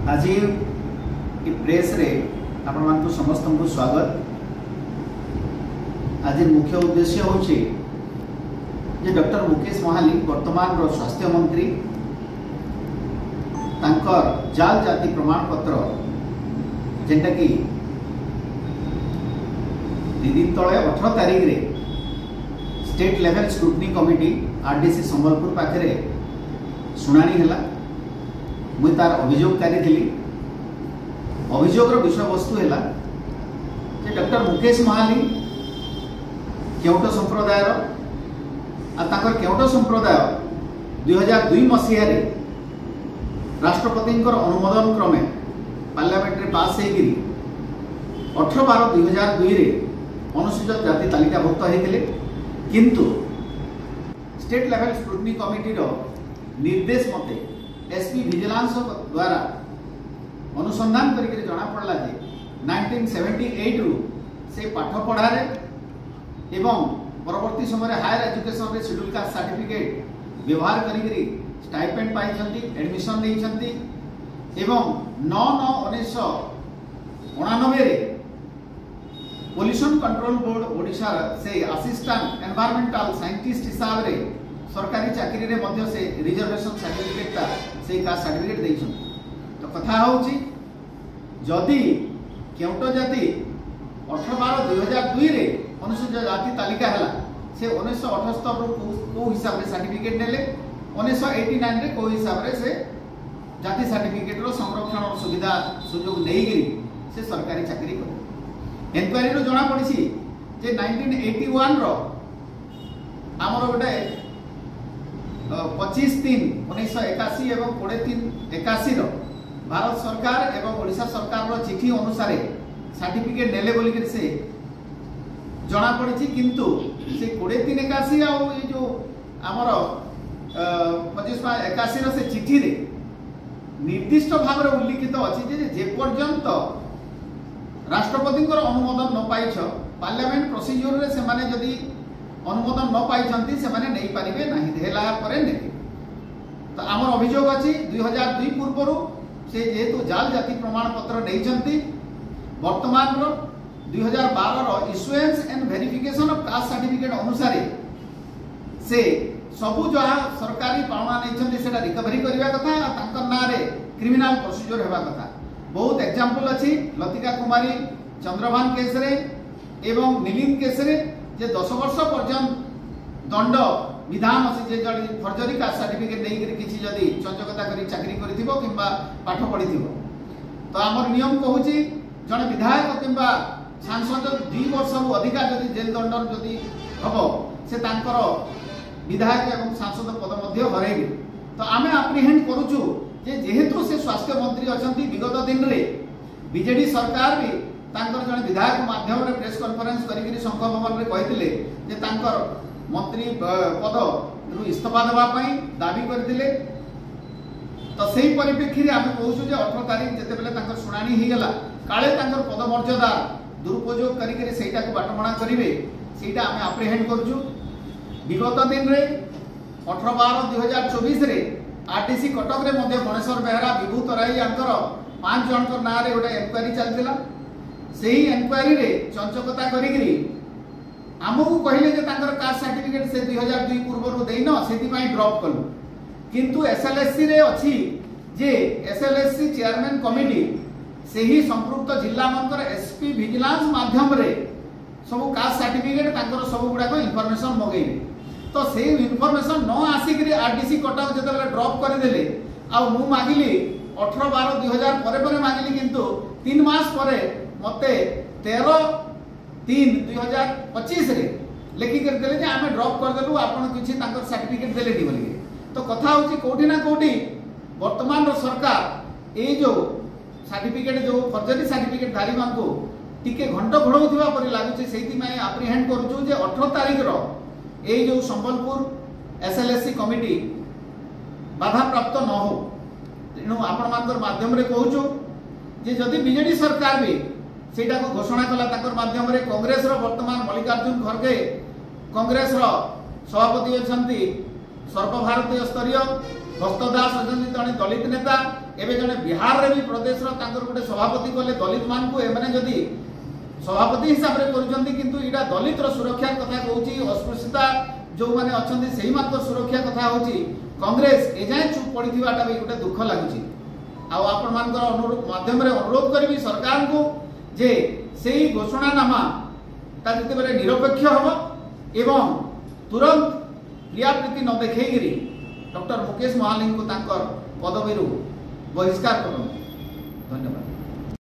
आज प्रेस रे आपण मानक समस्त को स्वागत। आज मुख्य उद्देश्य होछि जे डॉक्टर मुकेश महाली वर्तमान रो स्वास्थ्य मंत्री तांकर जाल जाति प्रमाण पत्र जेंटा कि दिन तले 18 तारीख रे state level scrutiny committee RDC Sambalpur पाखे शुणाणी है। मुझे तार अभियोगकारी थी। अभियोगर विषय वस्तु है जे डॉक्टर मुकेश महाली केउट संप्रदायर केउट संप्रदाय 2002 मसीह राष्ट्रपति अनुमोदन क्रमे पार्लियामेंट रे पास होगी 18/12/2002 रे अनुसूचित जाति तालिकाभुक्त होते, किंतु स्टेट लेवल स्क्रूटनी कमिटी निर्देश मते एसपी विजिलेंस द्वारा अनुसंधान करके जना पड़ला जे 1978 रु से पाठ पढ़ारे एवं परवर्ती समय हायर एजुकेशन रे शेड्यूल कास्ट सर्टिफिकेट व्यवहार करी स्टाइपेंड पाई एडमिशन नहीं एवं 9/9/1999 रे पोल्यूशन कंट्रोल बोर्ड ओडिशा से असिस्टेंट एनवायरमेंटल साइंटिस्ट हिसाब रे सरकारी चाकरी रे मध्य से रिजर्वेशन सर्टिफिकेट से कास्ट सर्टिफिकेट देइछन। तो कथा होची जदि केउट जाति 18/12/2002 रे अनुसूचित जाति तालिका हला से 1978 रो को हिसाब रे सर्टिफिकेट नेले 1989 रे को हिसाब रे से जाति सर्टिफिकेट रो संरक्षण और सुविधा सुयोग नेइगिरी से सरकारी चाकरी कर। एनक्वायरी रो जना पड़िसी जे 1981 रो हमर गोटे 25/3/1981 एवं 20/3/81 रो भारत सरकार एवं ओडिशा सरकार रो चिठी अनुसार सर्टिफिकेट नेले बोली के से जना पड़ी, किंतु से 20/3/81 आ ये जो हमर 25/81 रो से चिठी रे निर्दिष्ट भाव रे उल्लिखित अछि जे पर्यंत राष्ट्रपति अनुमोदन न पाइछ पार्लियामेंट प्रोसीजर रे से माने जदी अनुमोदन न पाई से माने नहीं पारिबे नहीं देला परे नहीं। तो आमर अभियोग अछि 2002 पूर्व से जेहेतु जाल जाति प्रमाण पत्र नहीं वर्तमान रो 2012 रो issuance and verification of caste certificate अनुसार से सबु जहा सरकारी पावना नहीं सेटा रिकवरी करबा कथा तांकर ना रे क्रिमिनल प्रोसीजर हेबा कथा। बहुत एग्जांपल अछि लतिका कुमारी चंद्रभान केस रे एवं मिलिंद केस रे जे 10 वर्ष पर्यंत दंड विधान अछि जे फर्जरी कास्ट सर्टिफिकेट नै करी किछि जदी चंचकता करी चाकरी करिथिबो किंबा पाठ पढिथिबो तो हमर नियम कहूची जने विधायक किंबा सांसद 2 वर्ष रु अधिका जदी जेल दंड जदी हबो से तांकर विधायक एवं सांसद पद मध्ये हरैबे। तो आमे एप्रिहेंड करूछु जे जेहेतु से स्वास्थ्य मंत्री अछंती विगत दिन रे बीजेडी सरकार भी तांकर जने विधायक माध्यम रे प्रेस कॉन्फ्रेंस करी संघ भवन रे कहिथिले जे तांकर मंत्री पद रु इस्तीफा देबा पई दाबी करथिले। तो सेही परिप्रेक्षी रे आमे कहूछु जे 18 तारीख जते बेले तांकर सुनानी ही गेला काले तांकर पद मर्यादा दुरुपयोग करी सेटा को बाटमणा करिवे सेटा आमे एप्रिहेंड करछु। विगत दिन रे 18/12/2024 रे आरटीसी कटक रे मध्ये गणेश्वर बेहरा विभूत राई आंकर 5 जनकर ना रे गोटे एनक्वायरी चलतिला। सेही एनक्वायरी रे चंचकता करिगिरी हमहु कहिले जे तांकर कास्ट सर्टिफिकेट से 2002 पूर्व रु देइनो सेति पई ड्रॉप कलु, किंतु एसएलएससी रे अछि जे एसएलएससी चेयरमैन कमिटी सेही संपृक्त जिल्ला मनकर एसपी विजिलेंस माध्यम रे सब कास्ट सर्टिफिकेट तांकर सब गुडा को इंफॉर्मेशन मगेइबे। तो से इनफॉरमेशन न आसिक आरडीसी कटक जते ड्रॉप कर देले आ मु मागिली 18/12/2000 परे मागिली, किंतु 3 मास परे मते 13/3/2025 रे लेखि कर देले जे आमे ड्रॉप कर देलु आपण किछि तांकर सर्टिफिकेट देले डी बोली। तो कथा होची कोठी ना कोठी वर्तमान रो सरकार ए जो सर्टिफिकेट जो फर्जरी सर्टिफिकेट धारी मानको टिके घंट घोड़ौथिबा परि लागुची। सेति मै एप्रिहेंड करूछु जे 18 तारीख रो ए जो संबलपुर एसएलएससी कमिटी बाधा प्राप्त न हो। तेणु आपण मानकर माध्यम रे कहूछु जे जदि बीजेडी सरकार भी सेटा को घोषणा कला ताकर माध्यम रे कांग्रेस रो वर्तमान मल्लिकार्जुन खड़गे कांग्रेस रो सभापति अछंती सर्वभारतीय स्तरीय भक्त दास अछंती जने दलित नेता एबे जने बिहार रे भी प्रदेश रो तांकर गोटे सभापति कले दलित मान को एमाने जदी सभापति हिसाब रे करूचंती किंतु इडा दलित रो सुरक्षा कथा कहूची अस्पृश्यता जो माने अछंती सेही मात्र सुरक्षा कथा होची कांग्रेस एजाय चुप पड़ीथिबाटा भी गोटे दुख लागुची आ आपण मानकर अनुरोध माध्यम रे अनुरोध करबी सरकार को जे सेही घोषणानामा ता जते बेले निरपेक्ष हबो एवं तुरंत क्रियाप्रीति न देखैगिरी डॉक्टर मुकेश महालिंग को तांकर पदवीरू बहिष्कार करन। धन्यवाद।